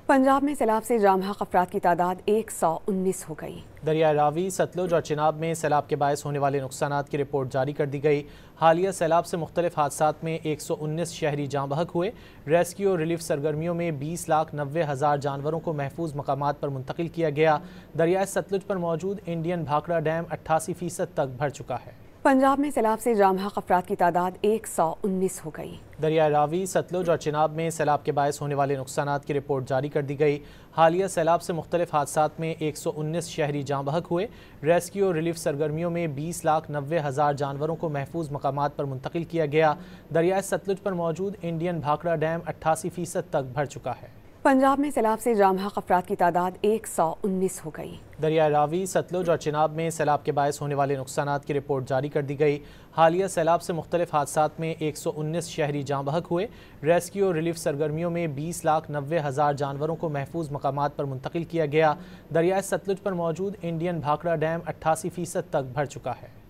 पंजाब में सैलाब से जाम हक अफराद की तादाद 119 हो गई। दरियाए रावी, सतलुज और चिनाब में सैलाब के बायस होने वाले नुकसानात की रिपोर्ट जारी कर दी गई। हालिया सैलाब से मुख्तलिफ हादसात में 119 शहरी जाँ बहक हुए। रेस्क्यू और रिलीफ सरगर्मियों में 20,90,000 जानवरों को महफूज मकामात पर मुंतकिल किया गया। दरियाए सतलुज पर मौजूद इंडियन भाखड़ा डैम 88% तक भर चुका है। पंजाब में सैलाब से जाम हक अफराद की तादाद 119 हो गई। दरियाए रावी, सतलुज और चिनाब में सैलाब के बायस होने वाले नुकसानात की रिपोर्ट जारी कर दी गई। हालिया सैलाब से मुख्तलिफ हादसात में 119 शहरी जाँ बहक हुए। रेस्क्यू और रिलीफ सरगर्मियों में 20,90,000 जानवरों को महफूज मकामात पर मुंतकिल किया गया। दरियाए सतलुज पर मौजूद इंडियन भाखड़ा डैम 88% तक भर चुका है। पंजाब में सैलाब से जाम हक अफराद की तादाद 119 हो गई। दरियाए रावी, सतलुज और चिनाब में सैलाब के बायस होने वाले नुकसानात की रिपोर्ट जारी कर दी गई। हालिया सैलाब से मुख्तलिफ हादसात में 119 शहरी जाँ बहक हुए। रेस्क्यू और रिलीफ सरगर्मियों में 20,90,000 जानवरों को महफूज मकामात पर मुंतकिल किया गया। दरियाए सतलुज पर मौजूद इंडियन भाखड़ा डैम 88% तक भर चुका है।